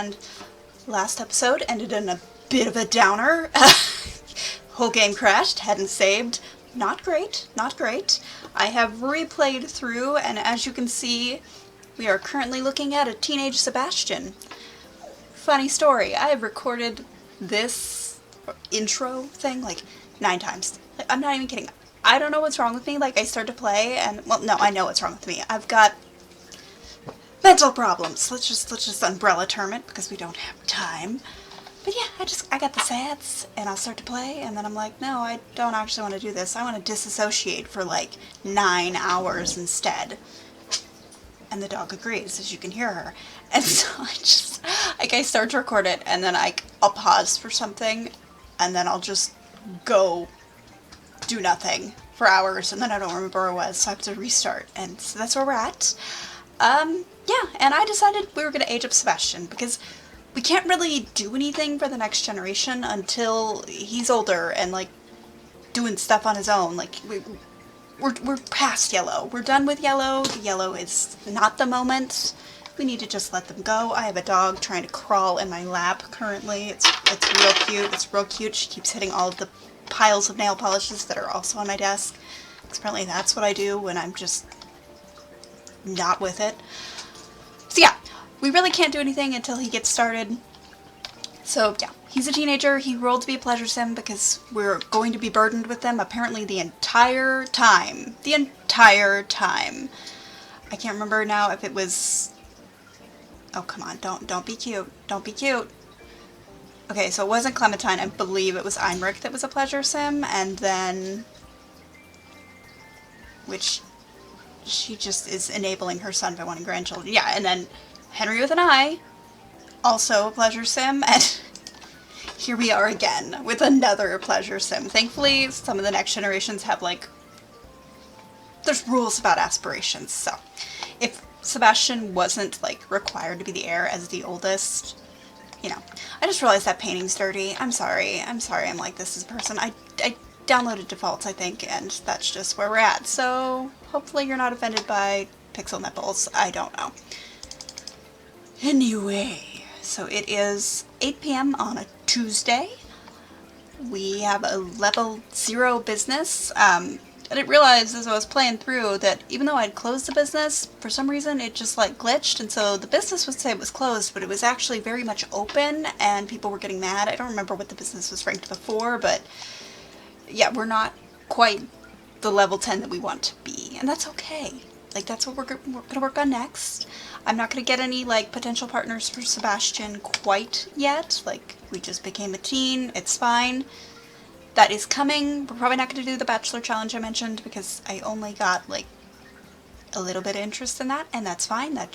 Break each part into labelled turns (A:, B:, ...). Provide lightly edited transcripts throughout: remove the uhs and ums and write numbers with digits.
A: and last episode ended in a bit of a downer. Whole game crashed, hadn't saved. Not great, not great. I have replayed through, and as you can see, we are currently looking at a teenage Sebastian. Funny story, I have recorded this intro thing like 9 times. Like, I'm not even kidding. I don't know what's wrong with me. Like, I start to play and, well, no, I know what's wrong with me. I've got mental problems. Let's just umbrella term it because we don't have time. But yeah, I got the sads and I'll start to play and then I'm like, no, I don't actually want to do this. I want to disassociate for like 9 hours instead. And the dog agrees, as you can hear her. And so I start to record it and then I'll pause for something and then I'll just go do nothing for hours and then I don't remember where it was, so I have to restart. And so that's where we're at. Yeah, and I decided we were going to age up Sebastian because we can't really do anything for the next generation until he's older and like doing stuff on his own. Like we're past yellow. We're done with yellow. Yellow is not the moment. We need to just let them go. I have a dog trying to crawl in my lap currently. It's real cute. It's real cute. She keeps hitting all of the piles of nail polishes that are also on my desk. Because apparently that's what I do when I'm just not with it. So yeah, we really can't do anything until he gets started. So yeah, he's a teenager. He rolled to be a pleasure sim because we're going to be burdened with them apparently the entire time. The entire time. I can't remember now if it was... Oh, come on, don't be cute. Don't be cute. Okay, so it wasn't Clementine. I believe it was Einrich that was a pleasure sim, and then... Which... She just is enabling her son by wanting grandchildren. Yeah, and then Henry with an I, also a pleasure sim, and here we are again with another pleasure sim. Thankfully, some of the next generations have, like, there's rules about aspirations, so if Sebastian wasn't, like, required to be the heir as the oldest, you know. I just realized that painting's dirty. I'm sorry I'm like this as a person. I downloaded defaults, I think, and that's just where we're at. So hopefully you're not offended by pixel nipples. I don't know. Anyway, so it is 8 p.m. on a Tuesday. We have a level 0 business. I didn't realize as I was playing through that even though I'd closed the business, for some reason it just like glitched, and so the business would say it was closed, but it was actually very much open and people were getting mad. I don't remember what the business was ranked before, but yeah, we're not quite the level 10 that we want to be, and that's okay. Like, that's what we're gonna work on next. I'm not gonna get any, like, potential partners for Sebastian quite yet. Like, we just became a teen. It's fine. That is coming. We're probably not gonna do the Bachelor Challenge I mentioned because I only got, like, a little bit of interest in that, and that's fine. That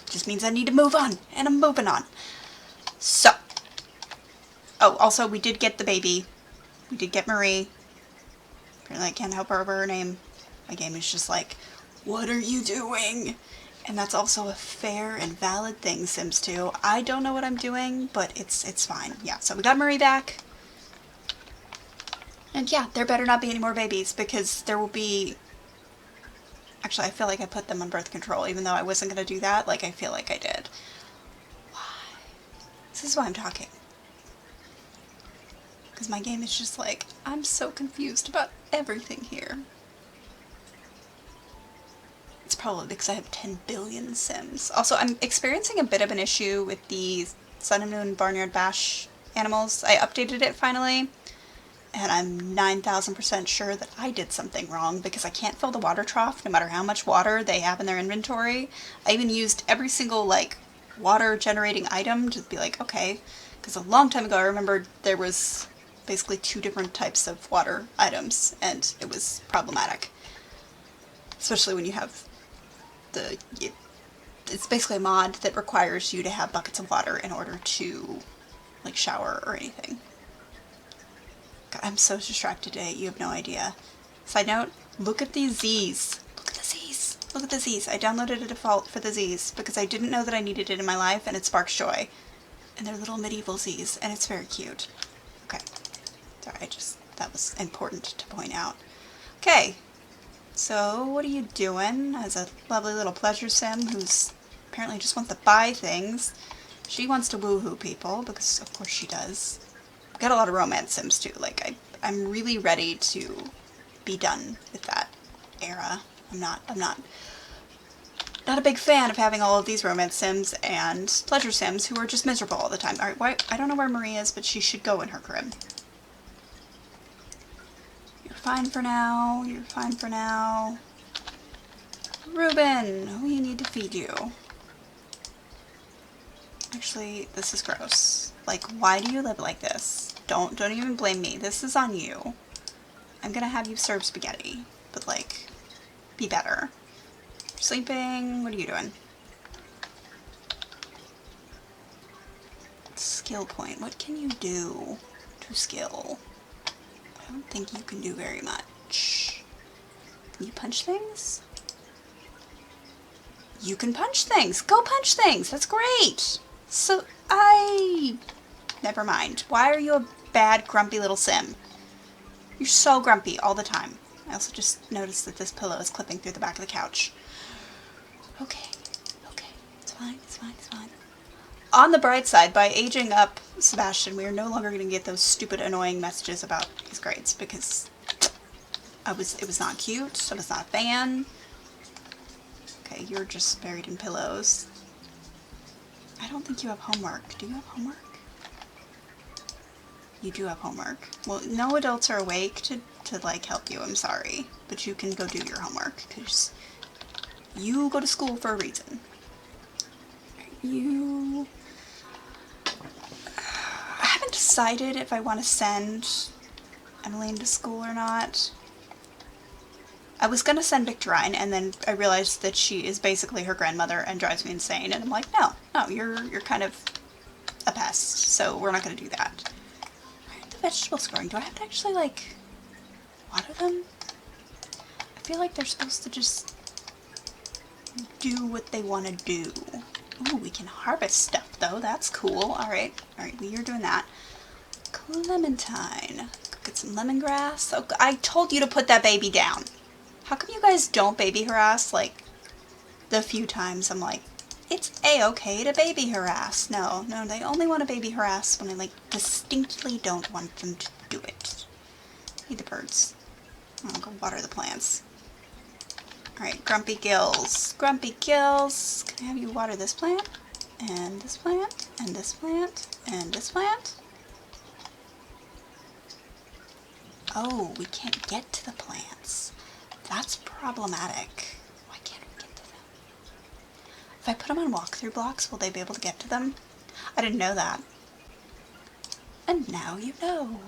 A: just means I need to move on, and I'm moving on. So. Oh, also, we did get the baby. We did get Marie. Apparently I can't help her over her name. My game is just like, what are you doing? And that's also a fair and valid thing, Sims 2. I don't know what I'm doing, but it's fine. Yeah, so we got Marie back. And yeah, there better not be any more babies because there will be... Actually, I feel like I put them on birth control, even though I wasn't going to do that. Like, I feel like I did. Why? This is why I'm talking. Because my game is just like, I'm so confused about everything here. It's probably because I have 10 billion Sims. Also, I'm experiencing a bit of an issue with the Sun and Moon Barnyard Bash animals. I updated it finally, and I'm 9,000% sure that I did something wrong because I can't fill the water trough no matter how much water they have in their inventory. I even used every single, like, water generating item to be like, okay, because a long time ago I remember there was basically 2 different types of water items, and it was problematic. Especially when you have it's basically a mod that requires you to have buckets of water in order to, like, shower or anything. God, I'm so distracted today, you have no idea. Side note, look at these Z's. Look at the Z's. Look at the Z's. I downloaded a default for the Z's because I didn't know that I needed it in my life, and it sparks joy. And they're little medieval Z's, and it's very cute. Okay. Sorry, that was important to point out. Okay, so what are you doing as a lovely little pleasure sim who's apparently just wants to buy things? She wants to woohoo people, because of course she does. I've got a lot of romance sims too. Like, I'm really ready to be done with that era. I'm not a big fan of having all of these romance sims and pleasure sims who are just miserable all the time. Alright, I don't know where Marie is, but she should go in her crib. You're fine for now. You're fine for now. Ruben, we need to feed you. Actually, this is gross. Like, why do you live like this? Don't even blame me. This is on you. I'm gonna have you serve spaghetti, but like, be better. You're sleeping. What are you doing? Skill point. What can you do to skill? I don't think you can do very much. Can you punch things? You can punch things! Go punch things! That's great! So, never mind. Why are you a bad, grumpy little sim? You're so grumpy all the time. I also just noticed that this pillow is clipping through the back of the couch. Okay. It's fine, it's fine, it's fine. On the bright side, by aging up Sebastian, we are no longer going to get those stupid, annoying messages about his grades, because it was not cute. I was not a fan. Okay, you're just buried in pillows. I don't think you have homework. Do you have homework? You do have homework. Well, no adults are awake to like help you, I'm sorry. But you can go do your homework, because you go to school for a reason. I haven't decided if I want to send Emmeline to school or not. I was gonna send Victorine, and then I realized that she is basically her grandmother and drives me insane, and I'm like, no, you're kind of a pest, so we're not gonna do that. Where are the vegetables growing? Do I have to actually, like, water them? I feel like they're supposed to just do what they want to do. Ooh, we can harvest stuff, though. That's cool. Alright, well, you're doing that. Clementine. Go get some lemongrass. Oh, I told you to put that baby down. How come you guys don't baby harass? Like, the few times I'm like, it's a-okay to baby harass. No, they only want to baby harass when I, like, distinctly don't want them to do it. Feed the birds. I'll go water the plants. Alright, Grumpy Gills. Grumpy Gills. Can I have you water this plant? And this plant? And this plant? And this plant? Oh, we can't get to the plants. That's problematic. Why can't we get to them? If I put them on walkthrough blocks, will they be able to get to them? I didn't know that. And now you know.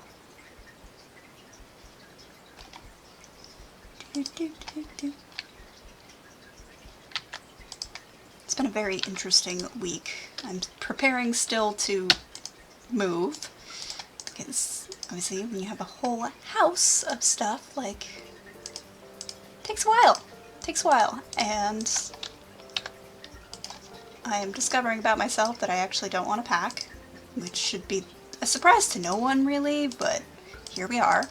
A: It's been a very interesting week. I'm preparing still to move, because obviously when you have a whole house of stuff, like, takes a while, and I am discovering about myself that I actually don't want to pack, which should be a surprise to no one really, but here we are.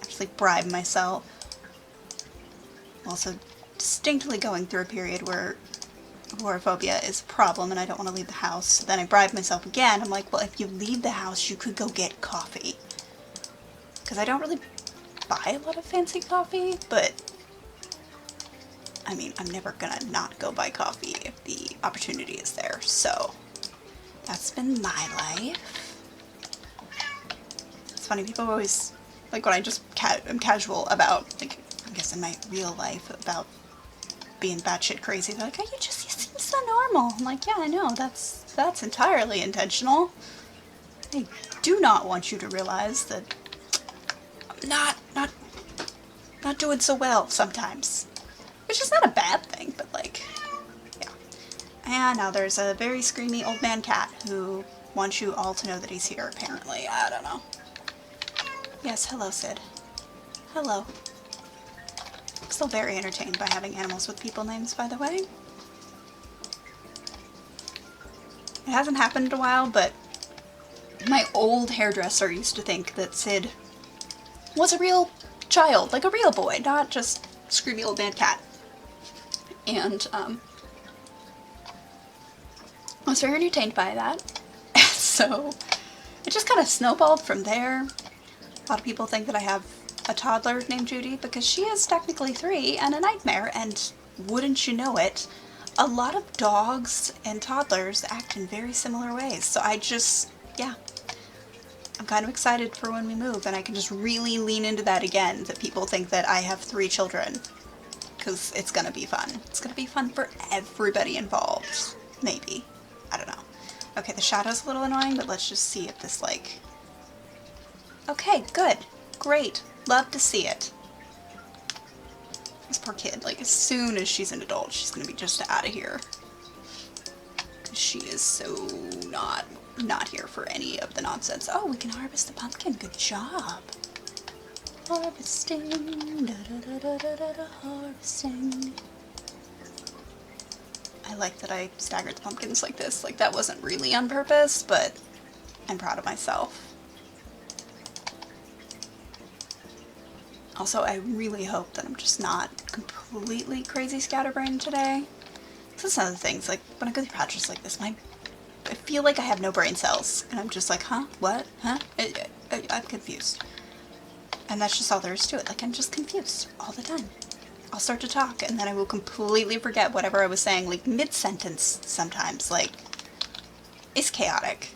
A: Actually bribe myself. Also distinctly going through a period where agoraphobia is a problem and I don't want to leave the house. So then I bribe myself again. I'm like, well, if you leave the house, you could go get coffee. Because I don't really buy a lot of fancy coffee, but I mean, I'm never gonna not go buy coffee if the opportunity is there. So that's been my life. It's funny, people always, like, when I just am casual about, like, I guess in my real life, about being batshit crazy, they're like, oh, you seem so normal. I'm like, yeah, I know, that's entirely intentional. I do not want you to realize that I'm not doing so well sometimes. Which is not a bad thing, but like, yeah. And now there's a very screamy old man cat who wants you all to know that he's here, apparently. I don't know. Yes, hello, Sid. Hello. I'm still very entertained by having animals with people names, by the way. It hasn't happened in a while, but my old hairdresser used to think that Sid was a real child, like a real boy, not just screamy old man cat. And I was very entertained by that. So it just kind of snowballed from there. A lot of people think that I have a toddler named Judy because she is technically 3 and a nightmare, and wouldn't you know it, a lot of dogs and toddlers act in very similar ways. So yeah, I'm kind of excited for when we move and I can just really lean into that again, that people think that I have 3 children, because it's gonna be fun. It's gonna be fun for everybody involved. Maybe. I don't know. Okay, the shadow's a little annoying, but let's just see if this, like... Okay, good. Great. Love to see it. This poor kid, like, as soon as she's an adult, she's gonna be just out of here. She is so not here for any of the nonsense. Oh, we can harvest the pumpkin. Good job. Harvesting. Harvesting. I like that I staggered the pumpkins like this. Like, that wasn't really on purpose, but I'm proud of myself. Also, I really hope that I'm just not completely crazy scatterbrained today. This is one of the things, like, when I go through patches like this, I feel like I have no brain cells. And I'm just like, huh? What? Huh? I'm confused. And that's just all there is to it. Like, I'm just confused all the time. I'll start to talk, and then I will completely forget whatever I was saying, like, mid-sentence sometimes. Like, it's chaotic.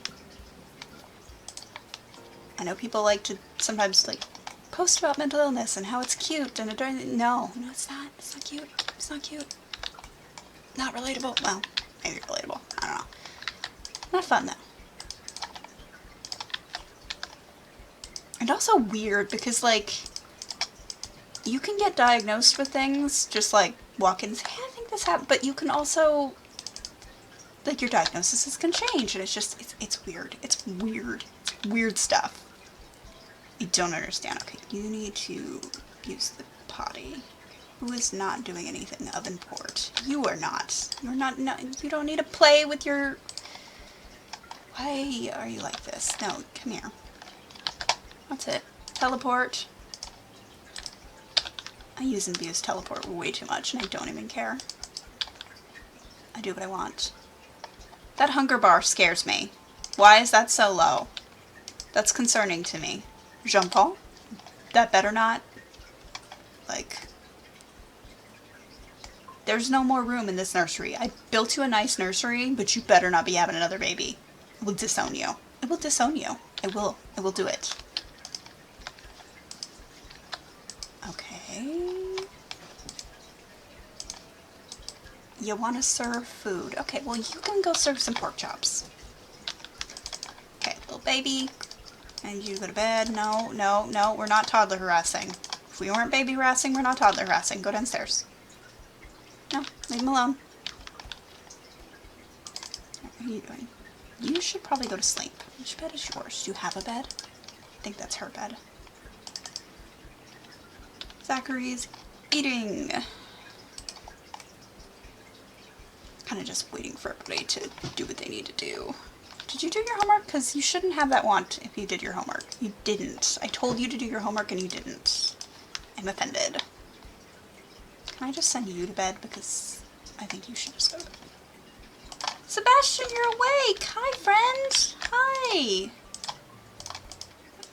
A: I know people like to sometimes, like, post about mental illness and how it's cute, and no, it's not. It's not cute. It's not cute. Not relatable. Well, maybe relatable. I don't know. Not fun, though. And also weird, because, like, you can get diagnosed with things, just, like, walk in and say, hey, I think this happened, but you can also, like, your diagnosis can change, and it's just, it's weird. It's weird. It's weird stuff. I don't understand. Okay, you need to use the potty. Who is not doing anything of import? You are not. You're not, no, you don't need to play with your... Why are you like this? No, come here. That's it. Teleport. I use and abuse teleport way too much, and I don't even care. I do what I want. That hunger bar scares me. Why is that so low? That's concerning to me. Jean-Paul? That better not. Like... There's no more room in this nursery. I built you a nice nursery, but you better not be having another baby. I will disown you. I will disown you. I will. I will do it. Okay. You want to serve food. Okay, well, you can go serve some pork chops. Okay, little baby. And you go to bed. No, no, no, we're not toddler harassing. If we weren't baby harassing, we're not toddler harassing. Go downstairs. No, leave him alone. What are you doing? You should probably go to sleep. Which bed is yours? Do you have a bed? I think that's her bed. Zachary's eating. Kind of just waiting for everybody to do what they need to do. Did you do your homework? Because you shouldn't have that want if you did your homework. You didn't. I told you to do your homework and you didn't. I'm offended. Can I just send you to bed? Because I think you should just go to bed. Sebastian, you're awake! Hi, friend! Hi!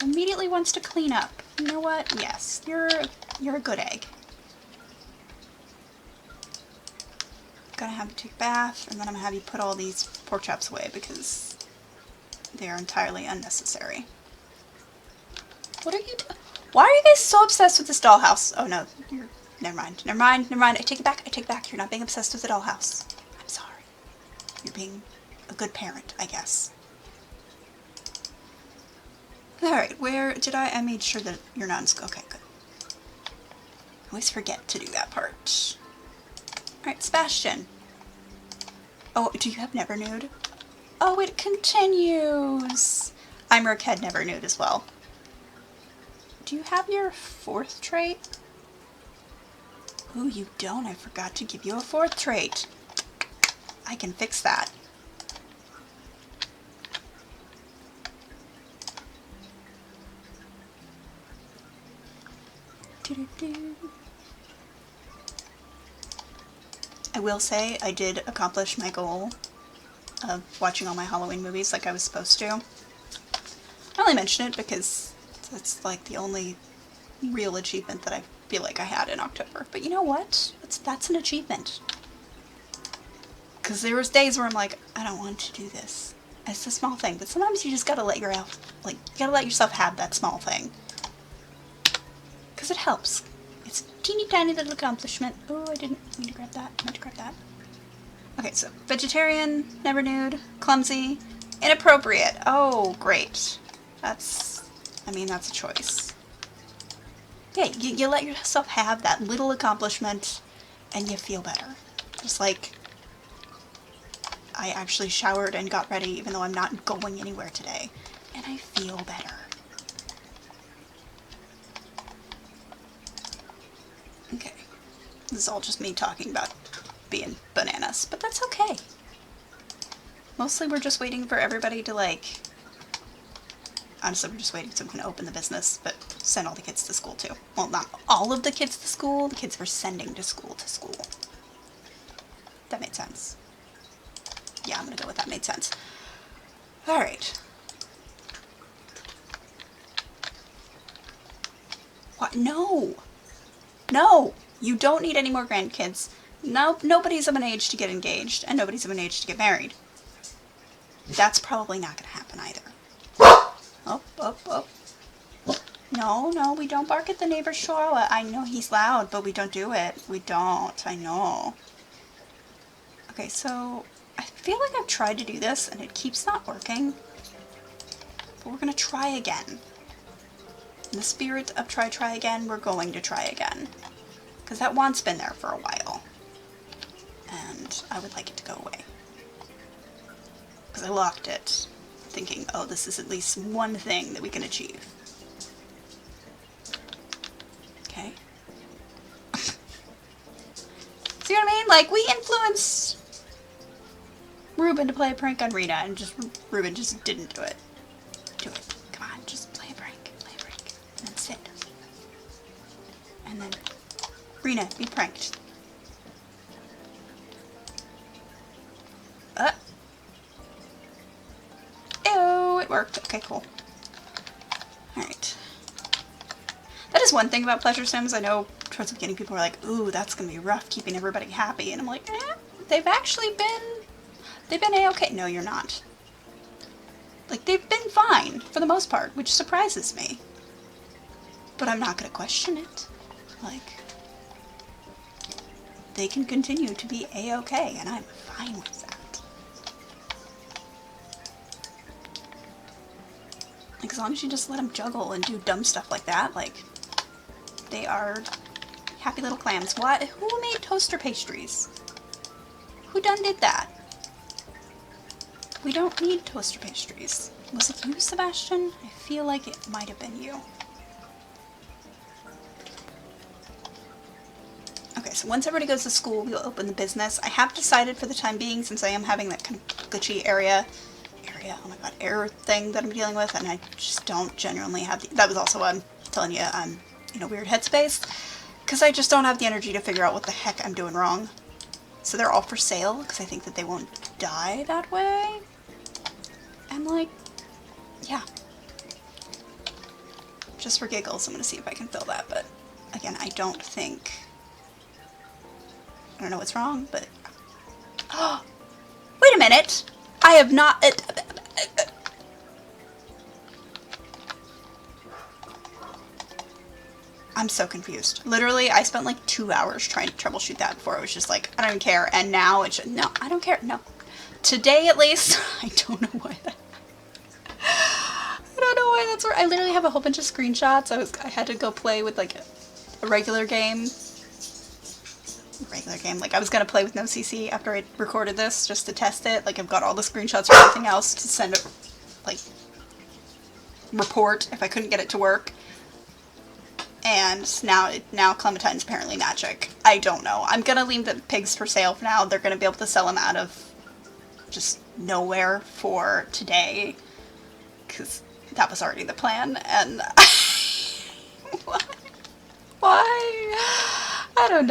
A: Immediately wants to clean up. You know what? Yes, you're a good egg. Gonna have you take a bath, and then I'm gonna have you put all these pork chops away because they are entirely unnecessary. What are you doing? Why are you guys so obsessed with this dollhouse? Oh no, never mind, never mind, never mind. I take it back, I take it back. You're not being obsessed with the dollhouse. I'm sorry. You're being a good parent, I guess. Alright, where did I made sure that you're not in school. Okay, good. I always forget to do that part. Alright, Sebastian. Oh, do you have Never Nude? Oh, it continues! Imeric had Never Nude as well. Do you have your 4th trait? Oh, you don't. I forgot to give you a 4th trait. I can fix that. I will say I did accomplish my goal of watching all my Halloween movies like I was supposed to. I only mention it because that's like the only real achievement that I feel like I had in October. But you know what? That's an achievement. Because there was days where I'm like, I don't want to do this. It's a small thing, but sometimes you just gotta let yourself have that small thing. Because it helps. It's a teeny tiny little accomplishment. Oh, I didn't mean to grab that. I meant to grab that. Okay, so vegetarian, never nude, clumsy, inappropriate. Oh, great. That's a choice. Yeah, you let yourself have that little accomplishment and you feel better. Just like, I actually showered and got ready even though I'm not going anywhere today. And I feel better. Okay. This is all just me talking about being bananas, but that's okay. Mostly we're just waiting for everybody to honestly, we're just waiting so we can open the business, but send all the kids to school too. Well, not all of the kids to school. The kids we're sending to school. That made sense. Yeah, I'm gonna go with that made sense. Alright. What? No! No! You don't need any more grandkids. No, nobody's of an age to get engaged, and nobody's of an age to get married. That's probably not gonna happen either. Oh. No, we don't bark at the neighbor's chihuahua. I know he's loud, but we don't do it. We don't. I know. Okay, so I feel like I've tried to do this, and it keeps not working. But we're gonna try again. In the spirit of try again, we're going to try again. Because that wand's been there for a while. And I would like it to go away. Because I locked it, thinking, oh, this is at least one thing that we can achieve. Okay. See what I mean? Like, we influenced Ruben to play a prank on Rena, and Ruben just didn't do it. Do it. Come on, just play a prank. And then sit. And then, Rena, be pranked. Ew, it worked. Okay, cool. Alright. That is one thing about pleasure sims. I know towards the beginning people are like, ooh, that's gonna be rough keeping everybody happy. And I'm like, they've been a-okay. No, you're not. Like, they've been fine, for the most part, which surprises me. But I'm not gonna question it. Like, they can continue to be a-okay, and I'm fine with that. Like, as long as you just let them juggle and do dumb stuff like that, like, they are happy little clams. What? Who made toaster pastries? Who done did that? We don't need toaster pastries. Was it you, Sebastian? I feel like it might have been you. Okay, so once everybody goes to school, we'll open the business. I have decided for the time being, since I am having that kind of glitchy oh my god, error thing that I'm dealing with, and I just don't genuinely have that was also why I'm telling you I'm in a weird headspace, because I just don't have the energy to figure out what the heck I'm doing wrong. So they're all for sale, because I think that they won't die that way. And like, yeah. Just for giggles, I'm gonna see if I can fill that, but again, I don't know what's wrong, but... Oh! Wait a minute! I have not... I'm so confused. Literally, I spent like 2 hours trying to troubleshoot that before. I was just like, I don't even care. And now it's just, no, I don't care. No. Today, at least, I don't know why that... I don't know why that's where... I literally have a whole bunch of screenshots. I had to go play with like a regular game. Like, I was gonna play with no CC after I recorded this, just to test it. Like, I've got all the screenshots for everything else to send a, like, report if I couldn't get it to work. And now Clementine's apparently magic. I don't know. I'm gonna leave the pigs for sale for now. They're gonna be able to sell them out of just nowhere for today. Because that was already the plan, and... Why? I don't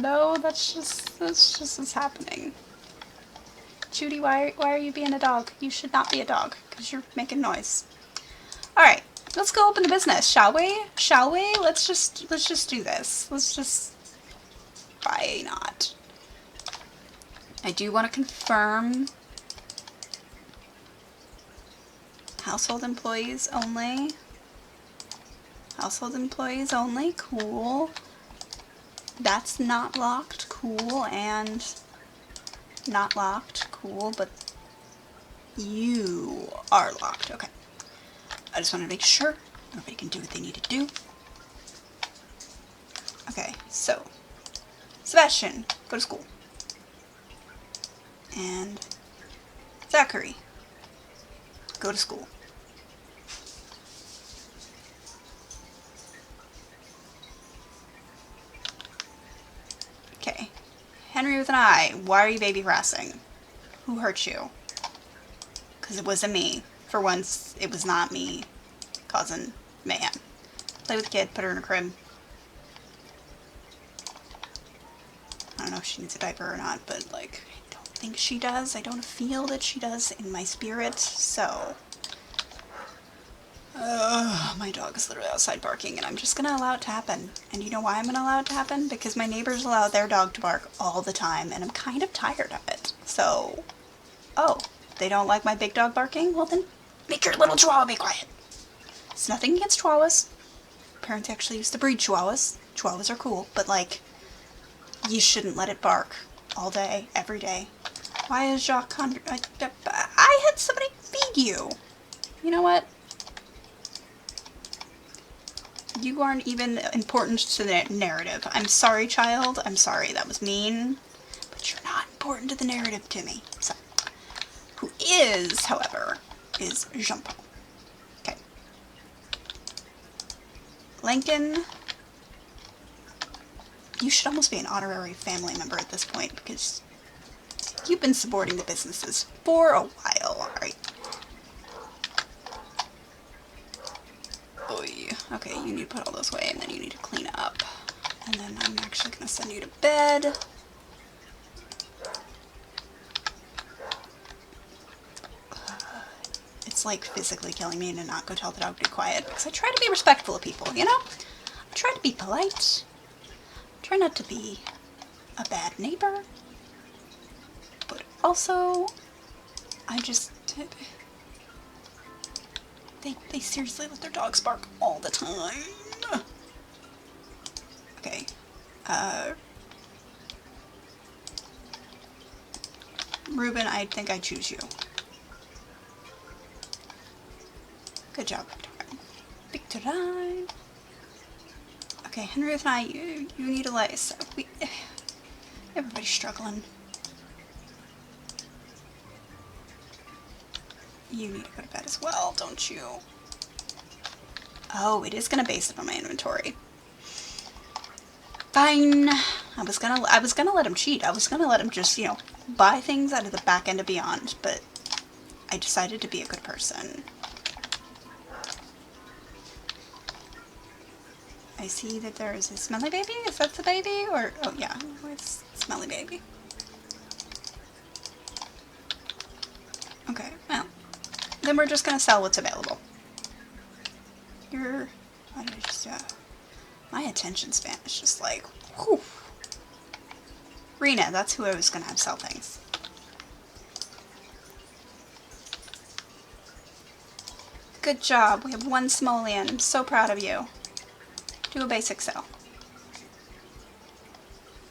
A: know. That's just what's happening. Judy, why are you being a dog? You should not be a dog, because you're making noise. Alright, let's go open the business, shall we? Shall we? Let's just do this. Let's just... Why not? I do want to confirm... Household employees only. Household employees only, cool. That's not locked, cool, and not locked, cool, but you are locked, okay. I just want to make sure nobody can do what they need to do. Okay, so, Sebastian, go to school. And Zachary, go to school. Okay. Henry with an I, why are you baby harassing? Who hurt you? Because it wasn't me. For once, it was not me causing mayhem. Play with the kid, put her in a crib. I don't know if she needs a diaper or not, but like, I don't think she does. I don't feel that she does in my spirit, so... my dog is literally outside barking, and I'm just gonna allow it to happen. And you know why I'm gonna allow it to happen? Because my neighbors allow their dog to bark all the time, and I'm kind of tired of it. So, oh, they don't like my big dog barking? Well then, make your little chihuahua be quiet. It's nothing against chihuahuas. Parents actually used to breed chihuahuas. Chihuahuas are cool, but like, you shouldn't let it bark all day, every day. Why is Jacques I had somebody feed you. You know what? You aren't even important to the narrative. I'm sorry, child. I'm sorry, that was mean. But you're not important to the narrative to me. So, who is, however, is Jean-Paul. Okay. Lincoln. You should almost be an honorary family member at this point, because you've been supporting the businesses for a while, alright? Okay, you need to put all those away, and then you need to clean up. And then I'm actually going to send you to bed. It's like physically killing me to not go tell the dog to be quiet, because I try to be respectful of people, you know? I try to be polite. I try not to be a bad neighbor. But also, I just... They seriously let their dogs bark all the time. Okay. Ruben, I think I choose you. Good job, Victorine. Okay, Henriette and I, you need a lace. Everybody's struggling. You need to go to bed as well, don't you? Oh, it is gonna base it on my inventory. Fine. I was gonna let him cheat. I was gonna let him just, you know, buy things out of the back end of Beyond, but I decided to be a good person. I see that there is a smelly baby. Is that the baby? Or, oh yeah, it's smelly baby. Okay, well. Then we're just gonna sell what's available. My attention span is just like, whew. Rena, that's who I was gonna have sell things. Good job, we have one simoleon. I'm so proud of you. Do a basic sell.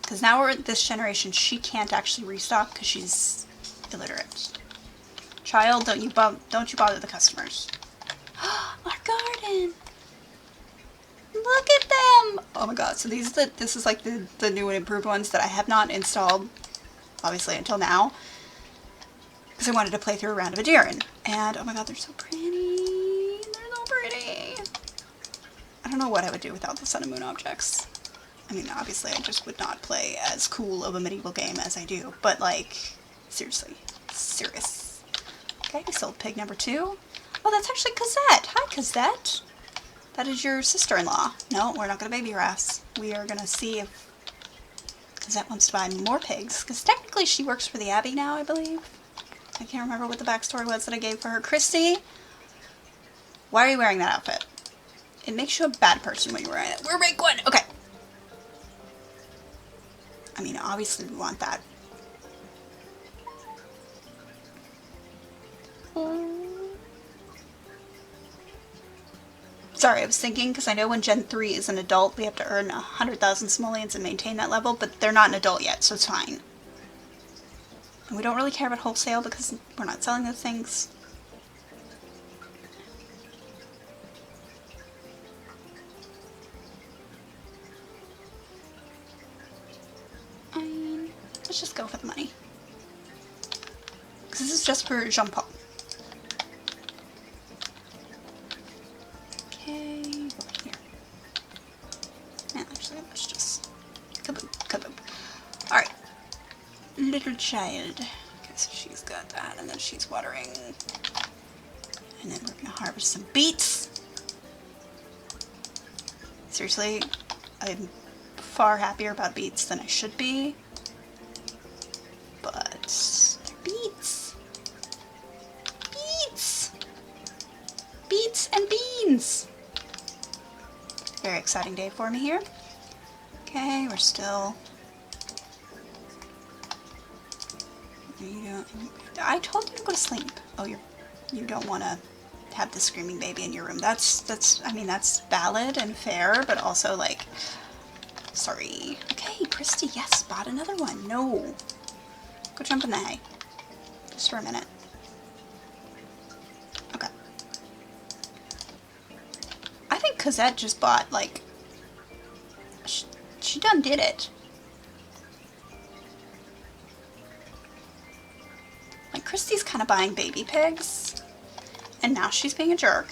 A: Because now we're at this generation, she can't actually restock because she's illiterate. Child, don't you bother the customers. Our garden! Look at them! Oh my god, so this is like the new and improved ones that I have not installed, obviously, until now. Because I wanted to play through a round of Adiran. And oh my god, they're so pretty! They're so pretty! I don't know what I would do without the Sun and Moon objects. I mean, obviously, I just would not play as cool of a medieval game as I do. But like, seriously. Serious. Okay, we sold pig number 2. Oh, that's actually Cosette. Hi, Cosette. That is your sister-in-law. No, we're not going to baby harass. We are going to see if Cosette wants to buy more pigs. Because technically she works for the Abbey now, I believe. I can't remember what the backstory was that I gave for her. Christy, why are you wearing that outfit? It makes you a bad person when you're wearing it. We're rank 1. Okay. I mean, obviously we want that. Sorry, I was thinking, because I know when Gen 3 is an adult, we have to earn 100,000 simoleons and maintain that level, but they're not an adult yet, so it's fine. And we don't really care about wholesale because we're not selling those things. Let's just go for the money. Because this is just for Jean-Paul. Okay, over here. Yeah, actually, let's just... Kaboom, kaboom. Alright. Little child. Okay, so she's got that, and then she's watering. And then we're gonna harvest some beets. Seriously, I'm far happier about beets than I should be. But they're beets. Beets! Beets and beans! Very exciting day for me here. Okay, we're still... I told you to go to sleep. Oh, you don't want to have the screaming baby in your room. I mean, that's valid and fair, but also, like, sorry. Okay, Christy, yes, bought another one. No. Go jump in the hay. Just for a minute. Okay. I think Cosette just bought, like... She done did it. Like, Christy's kind of buying baby pigs. And now she's being a jerk.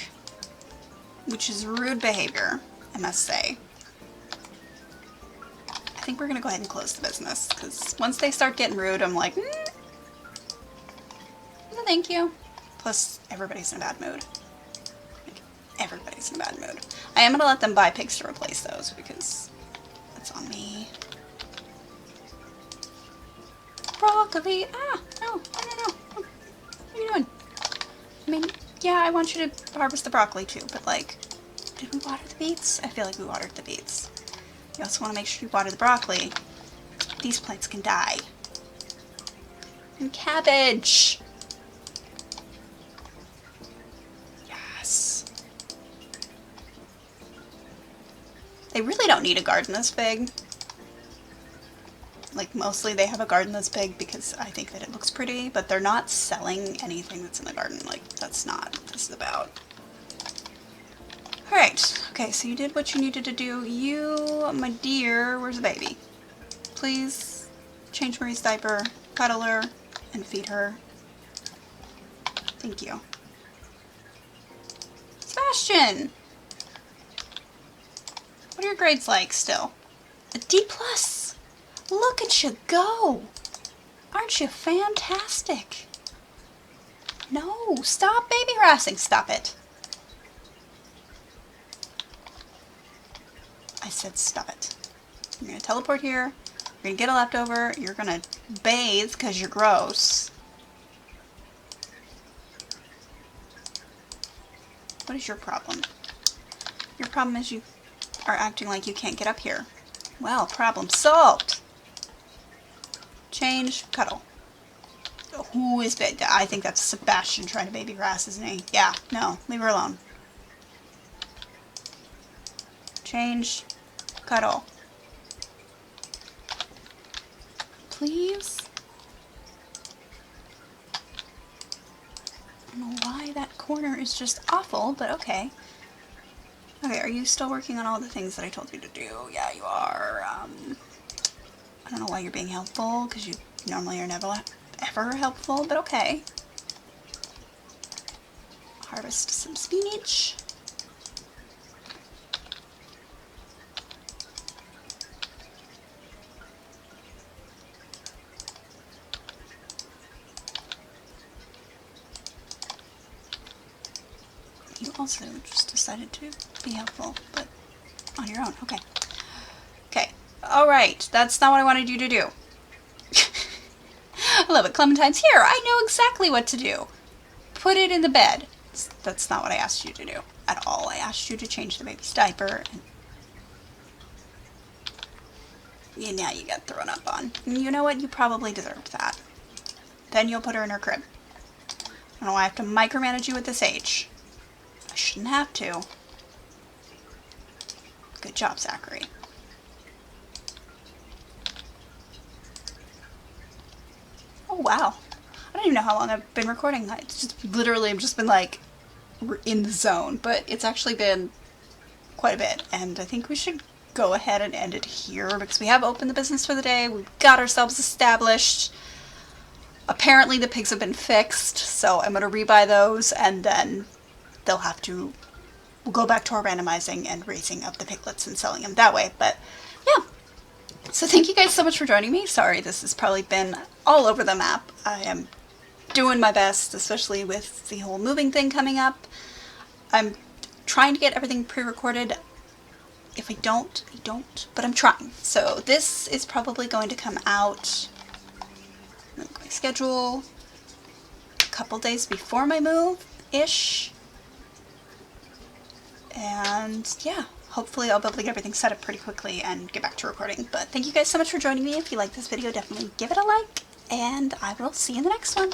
A: Which is rude behavior, I must say. I think we're going to go ahead and close the business, because once they start getting rude, I'm like, no, thank you. Plus, everybody's in a bad mood. Like, everybody's in a bad mood. I am going to let them buy pigs to replace those, because that's on me. Broccoli! Ah! No! No, no, no! What are you doing? I mean, yeah, I want you to harvest the broccoli too, but like, did we water the beets? I feel like we watered the beets. You also want to make sure you water the broccoli. These plants can die. And cabbage! Yes. They really don't need a garden this big. Like, mostly they have a garden this big because I think that it looks pretty, but they're not selling anything that's in the garden. Like, that's not what this is about. Alright, okay, so you did what you needed to do. You, my dear, where's the baby? Please change Marie's diaper, cuddle her, and feed her. Thank you. Sebastian! What are your grades like still? A D+! Look at you go! Aren't you fantastic? No, stop baby harassing, stop it. I said stop it. You're gonna teleport here, you're gonna get a leftover, you're gonna bathe because you're gross. What is your problem? Your problem is you are acting like you can't get up here. Well, problem solved. Change, cuddle. Who is big? I think that's Sebastian trying to baby harass, isn't he? Yeah, no, leave her alone. Change, cuddle. Please? I don't know why that corner is just awful, but okay. Okay, are you still working on all the things that I told you to do? Yeah, you are. I don't know why you're being helpful, because you normally are never ever helpful, but okay. Harvest some spinach. You also just decided to be helpful, but on your own. Okay. Okay. Alright. That's not what I wanted you to do. love it. Clementine's here. I know exactly what to do. Put it in the bed. That's not what I asked you to do at all. I asked you to change the baby's diaper. And now you got thrown up on. And you know what? You probably deserved that. Then you'll put her in her crib. I don't know why I have to micromanage you at this age. I shouldn't have to. Good job, Zachary. Oh, wow. I don't even know how long I've been recording. It's just literally, I've just been like in the zone, but it's actually been quite a bit. And I think we should go ahead and end it here because we have opened the business for the day. We've got ourselves established. Apparently the pigs have been fixed, so I'm going to rebuy those and then they'll have to go back to our randomizing and raising up the piglets and selling them that way. But yeah. So thank you guys so much for joining me. Sorry, this has probably been all over the map. I am doing my best, especially with the whole moving thing coming up. I'm trying to get everything pre-recorded. If I don't, I don't, but I'm trying. So this is probably going to come out, look at my schedule, a couple days before my move-ish. And yeah, hopefully I'll be able to get everything set up pretty quickly and get back to recording. But thank you guys so much for joining me. If you like this video, definitely give it a like, and I will see you in the next one.